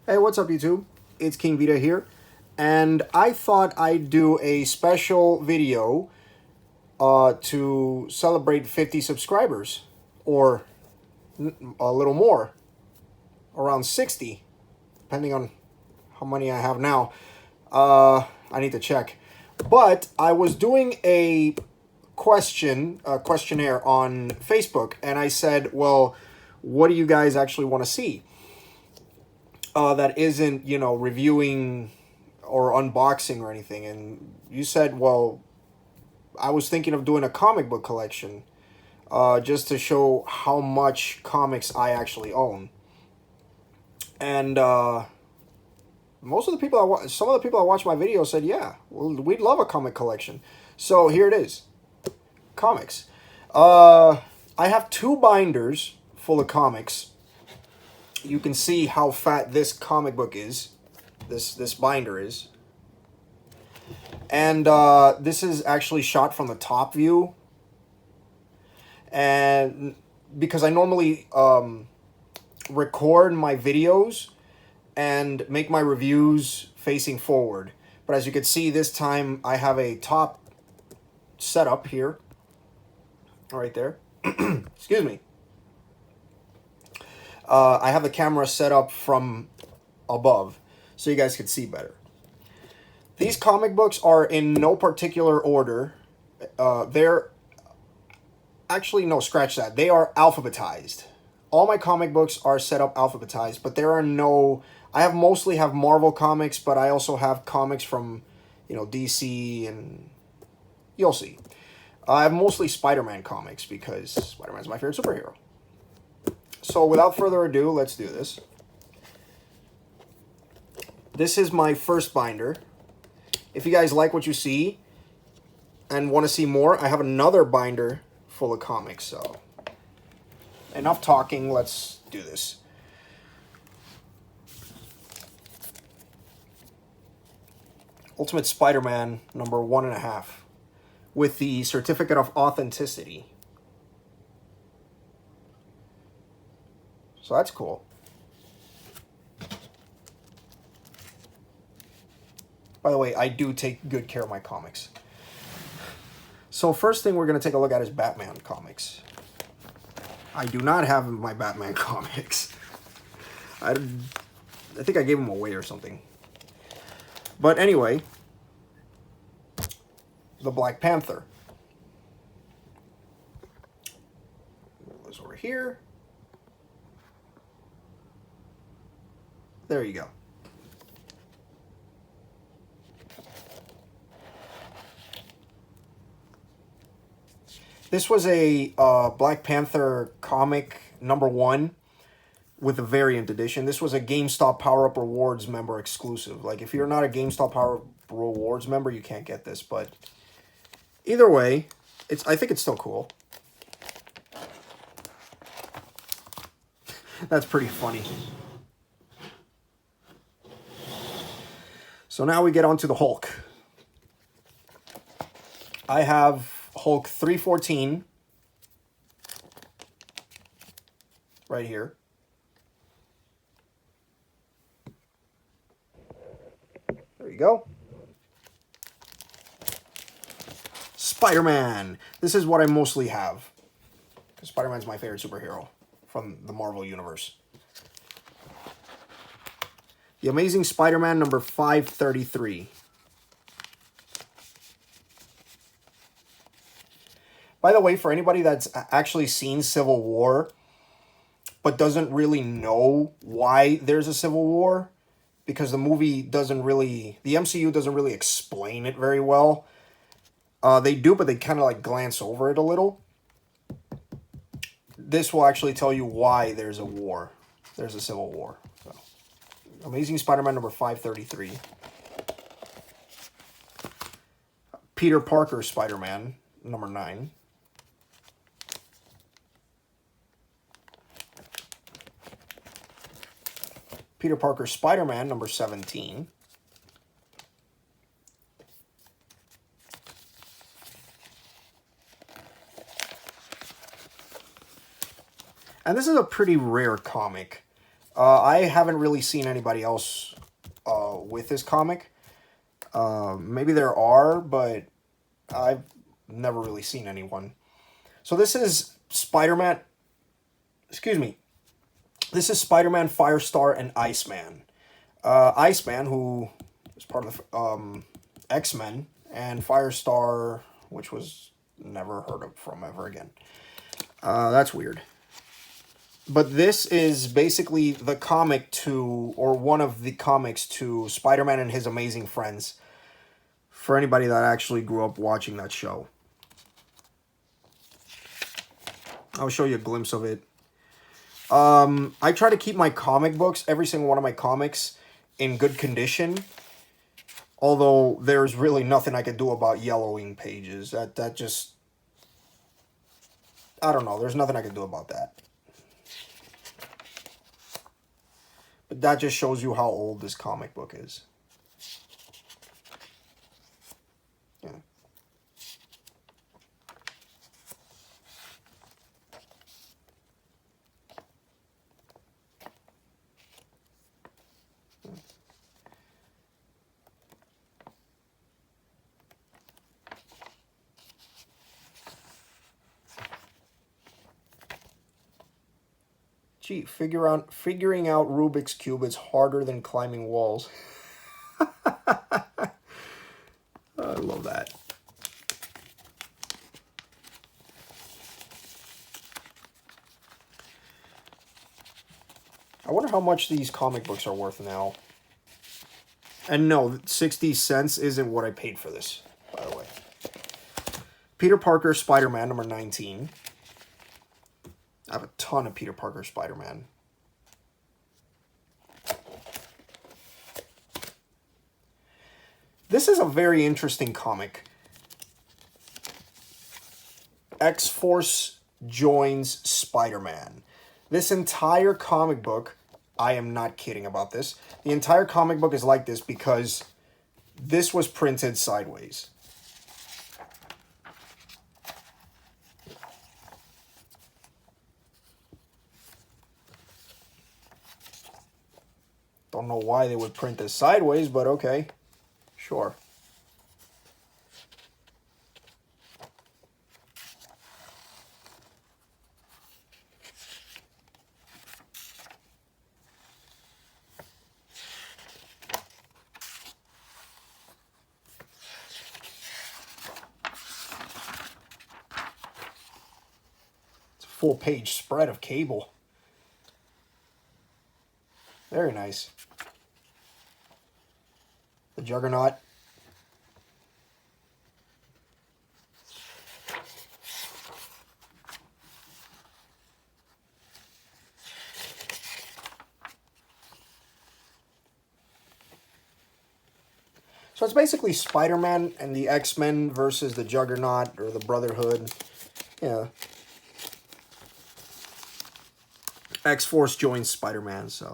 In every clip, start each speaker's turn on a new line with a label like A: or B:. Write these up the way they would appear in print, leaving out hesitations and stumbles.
A: Hey, what's up, YouTube? It's King Vita here, and I thought I'd do a special video to celebrate 50 subscribers, or a little more, around 60, depending on how many I have now. I need to check. But I was doing a questionnaire on Facebook, and I said, well, what do you guys actually want to see? That isn't, reviewing or unboxing or anything. And you said, well, I was thinking of doing a comic book collection, just to show how much comics I actually own. And most of the people some of the people I watched my video said, yeah, well, we'd love a comic collection. So here it is, comics. I have 2 binders full of comics. You can see how fat this comic book is. This binder is. And this is actually shot from the top view. And because I normally record my videos and make my reviews facing forward. But as you can see, this time I have a top setup here. Right there. Excuse me. I have the camera set up from above so you guys can see better. These comic books are in no particular order. They're actually, no, scratch that. They are alphabetized. All my comic books are set up alphabetized, but there are no... I mostly have Marvel comics, but I also have comics from, DC, and you'll see. I have mostly Spider-Man comics because Spider-Man's my favorite superhero. So without further ado, let's do this. This is my first binder. If you guys like what you see and want to see more, I have another binder full of comics. So enough talking, let's do this. Ultimate Spider-Man number 1.5 with the certificate of authenticity. So that's cool. By the way, I do take good care of my comics. So first thing we're going to take a look at is Batman comics. I do not have my Batman comics. I think I gave them away or something. But anyway, the Black Panther. Move this over here. There you go. This was a Black Panther comic number 1 with a variant edition. This was a GameStop Power Up Rewards member exclusive. Like, if you're not a GameStop Power Up Rewards member, you can't get this. But either way, I think it's still cool. That's pretty funny. So now we get on to the Hulk. I have Hulk 314 right here. There you go. Spider-Man. This is what I mostly have, because Spider-Man's my favorite superhero from the Marvel Universe. The Amazing Spider-Man number 533. By the way, for anybody that's actually seen Civil War, but doesn't really know why there's a Civil War, because the movie doesn't really... The MCU doesn't really explain it very well. They do, but they kind of like glance over it a little. This will actually tell you why there's a war. There's a Civil War. So, Amazing Spider-Man number 533. Peter Parker Spider-Man number 9. Peter Parker Spider-Man number 17. And this is a pretty rare comic. I haven't really seen anybody else with this comic. Maybe there are, but I've never really seen anyone. So this is Spider-Man. Excuse me. This is Spider-Man, Firestar, and Iceman. Iceman, who is part of the X-Men, and Firestar, which was never heard of from ever again. That's weird. But this is basically the comic to, or one of the comics to Spider-Man and His Amazing Friends. For anybody that actually grew up watching that show. I'll show you a glimpse of it. I try to keep my comic books, every single one of my comics, in good condition. Although there's really nothing I could do about yellowing pages. That just... I don't know. There's nothing I can do about that. But that just shows you how old this comic book is. Yeah. Gee, figuring out Rubik's Cube is harder than climbing walls. I love that. I wonder how much these comic books are worth now. And no, 60 cents isn't what I paid for this, by the way. Peter Parker, Spider-Man, number 19. I have a ton of Peter Parker Spider-Man. This is a very interesting comic. X-Force joins Spider-Man. This entire comic book, I am not kidding about this, the entire comic book is like this because this was printed sideways. Don't know why they would print this sideways, but okay. Sure. It's a full-page spread of cable. Very nice. The Juggernaut. So it's basically Spider-Man and the X-Men versus the Juggernaut or the Brotherhood. Yeah. X-Force joins Spider-Man, so...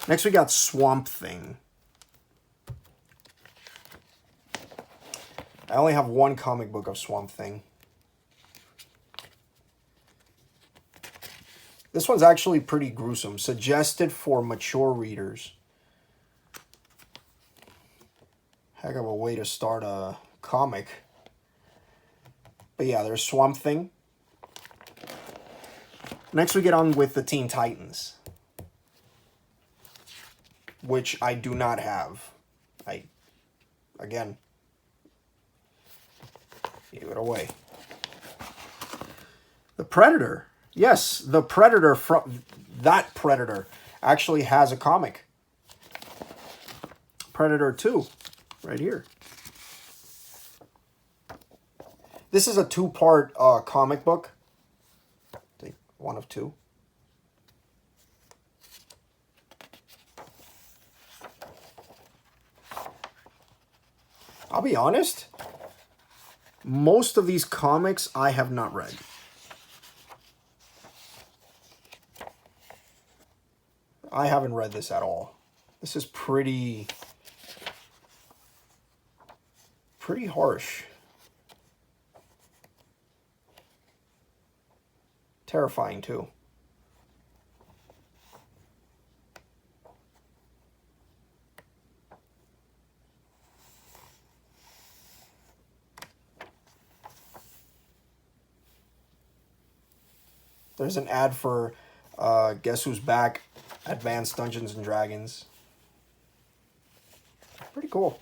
A: Next we got Swamp Thing. I only have one comic book of Swamp Thing. This one's actually pretty gruesome. Suggested for mature readers. Heck of a way to start a comic. But yeah, there's Swamp Thing. Next we get on with the Teen Titans, which I do not have. Again, give it away. The Predator. Yes, the Predator from... That Predator actually has a comic. Predator 2. Right here. This is a two-part comic book. I think one of two. I'll be honest, most of these comics I have not read. I haven't read this at all. This is pretty harsh. Terrifying, too. There's an ad for Guess Who's Back, Advanced Dungeons and Dragons. Pretty cool.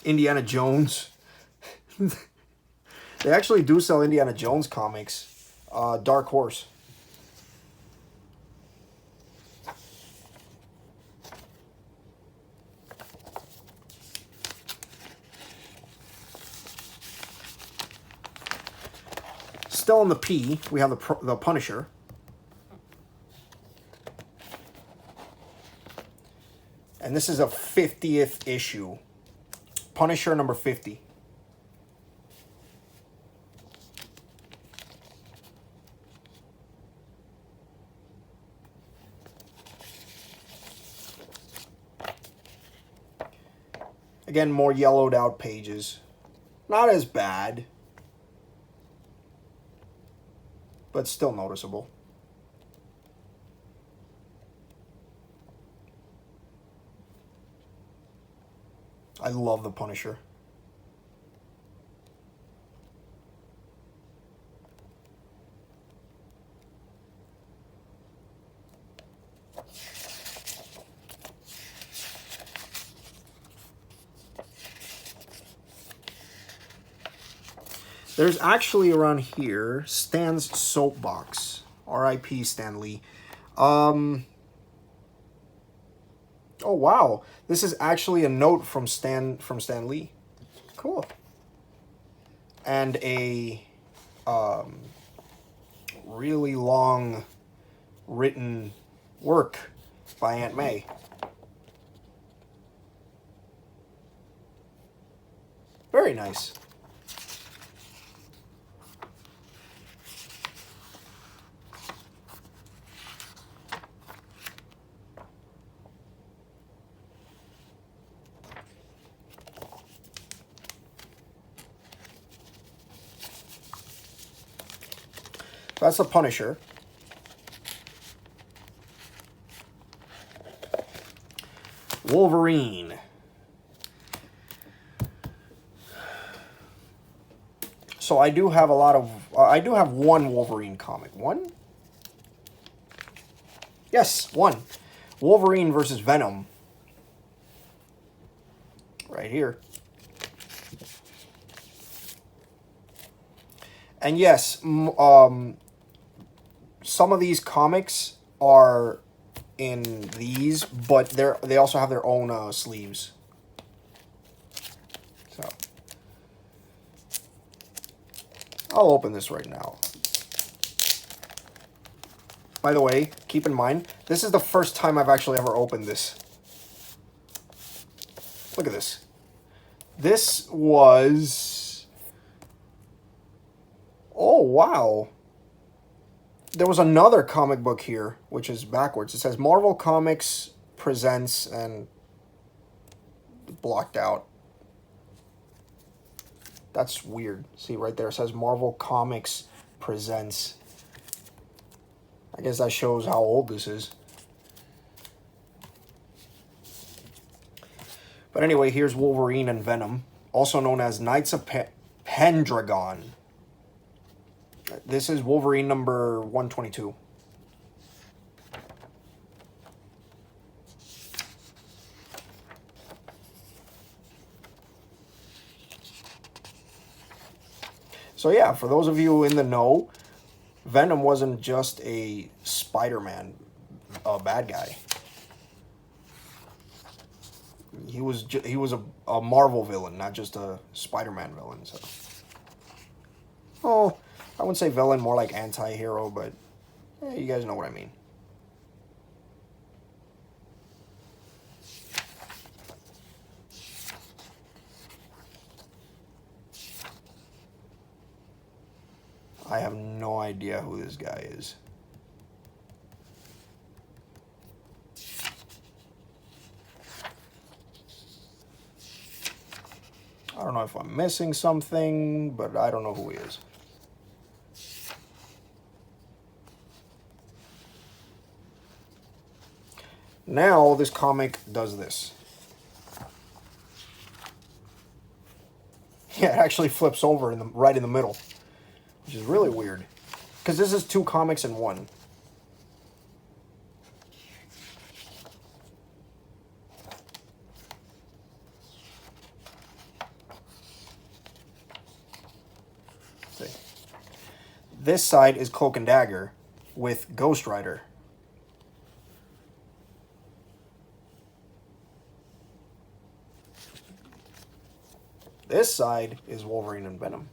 A: Indiana Jones. They actually do sell Indiana Jones comics. Dark Horse. Still in the P, we have the Punisher. And this is a 50th issue. Punisher number 50. Again, more yellowed out pages. Not as bad, but still noticeable. I love the Punisher. There's actually around here, Stan's Soapbox. R.I.P. Stan Lee. Oh, wow. This is actually a note from Stan Lee. Cool. And a really long written work by Aunt May. Very nice. That's the Punisher. Wolverine. So I do have I do have one Wolverine comic. One? Yes, one. Wolverine versus Venom. Right here. And yes, some of these comics are in these, but they also have their own sleeves. So I'll open this right now. By the way, keep in mind, this is the first time I've actually ever opened this. Look at this. This was... Oh, wow. There was another comic book here, which is backwards. It says Marvel Comics Presents and blocked out. That's weird. See, right there it says Marvel Comics Presents. I guess that shows how old this is. But anyway, here's Wolverine and Venom, also known as Knights of Pendragon. This is Wolverine number 122. So yeah, for those of you in the know, Venom wasn't just a Spider-Man bad guy. He was a Marvel villain, not just a Spider-Man villain. So, oh, I wouldn't say villain, more like anti-hero, but you guys know what I mean. I have no idea who this guy is. I don't know if I'm missing something, but I don't know who he is. Now this comic does this. Yeah, it actually flips over right in the middle, which is really weird. Because this is 2 comics in 1. See. This side is Cloak and Dagger with Ghost Rider. This side is Wolverine and Venom.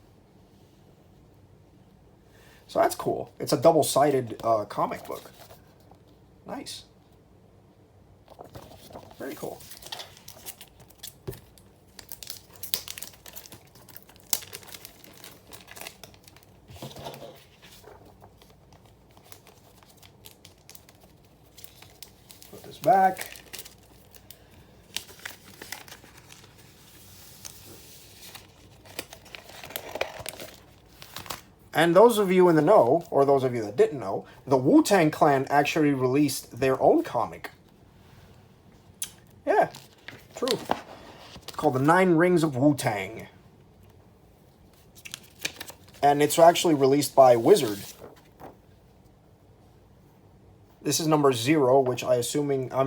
A: So that's cool. It's a double-sided comic book. Nice. Very cool. Put this back. And those of you in the know, or those of you that didn't know, the Wu-Tang Clan actually released their own comic. Yeah, true. It's called The 9 Rings of Wu-Tang. And it's actually released by Wizard. This is number 0, which I'm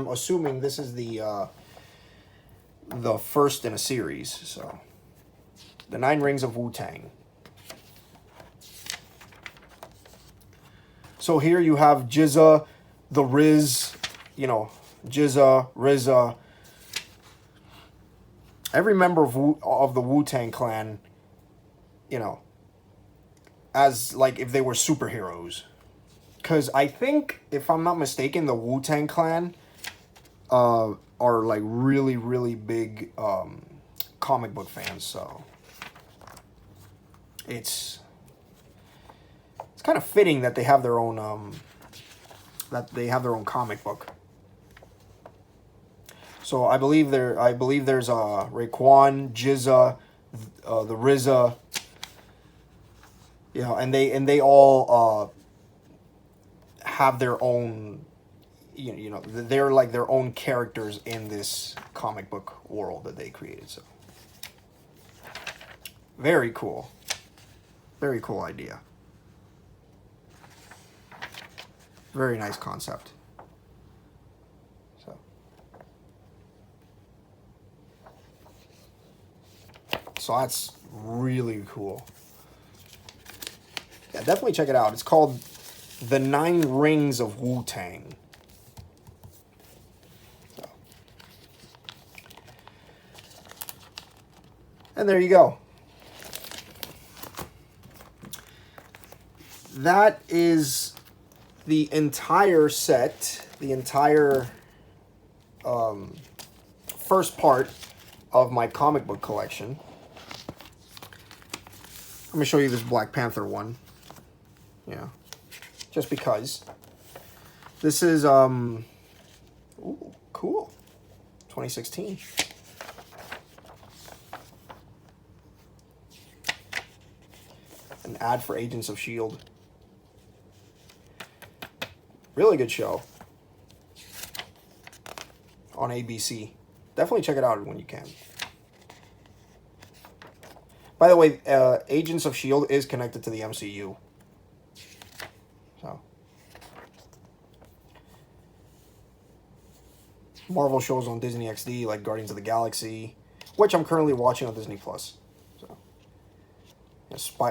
A: assuming this is the first in a series. So, The 9 Rings of Wu-Tang. So here you have Jizza, the Riz, you know, Jizza, Rizza. Every member of the Wu-Tang Clan, you know, as like if they were superheroes. Because I think, if I'm not mistaken, the Wu-Tang Clan are like really, really big comic book fans. So it's kind of fitting that they have their own comic book. So I believe there's Raekwon, Jizza, the RZA, you know, and they all have their own, you know, they're like their own characters in this comic book world that they created. So very cool, very cool idea. Very nice concept. So that's really cool. Yeah, definitely check it out. It's called The 9 Rings of Wu-Tang. So. And there you go. That is the entire set, the entire first part of my comic book collection. Let me show you this Black Panther one. Yeah, just because. This is ooh, cool, 2016. An ad for Agents of S.H.I.E.L.D. Really good show on ABC. Definitely check it out when you can. By the way, Agents of S.H.I.E.L.D. is connected to the MCU. So, Marvel shows on Disney XD, like Guardians of the Galaxy, which I'm currently watching on Disney Plus. So,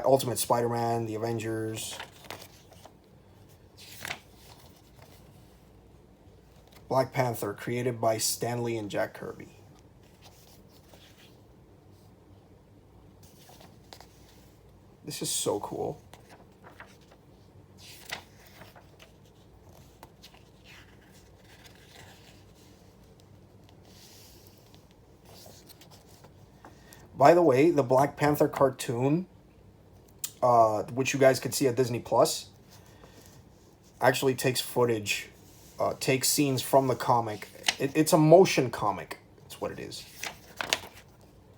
A: Ultimate Spider-Man, The Avengers, Black Panther, created by Stan Lee and Jack Kirby. This is so cool. By the way, the Black Panther cartoon, which you guys could see at Disney Plus, actually takes footage, takes scenes from the comic. It's a motion comic. That's what it is.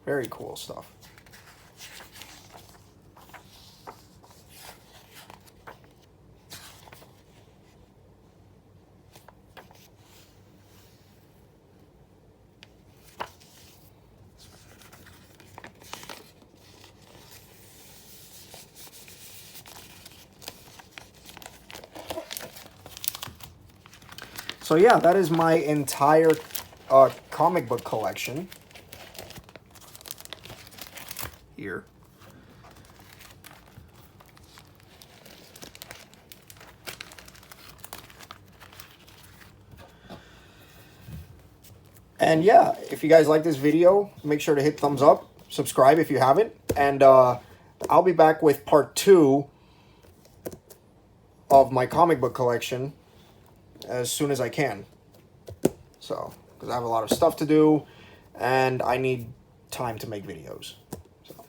A: Very cool stuff. So yeah, that is my entire comic book collection here. And yeah, if you guys like this video, make sure to hit thumbs up, subscribe if you haven't, and I'll be back with part 2 of my comic book collection as soon as I can. So, because I have a lot of stuff to do, and I need time to make videos. So,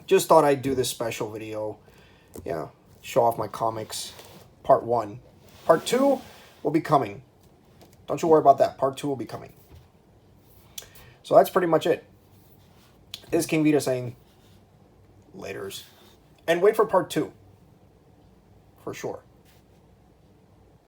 A: just thought I'd do this special video, yeah, show off my comics, part 1. Part 2 will be coming. Don't you worry about that. Part 2 will be coming. So that's pretty much it. This is King Vita saying laters. And wait for part 2. For sure.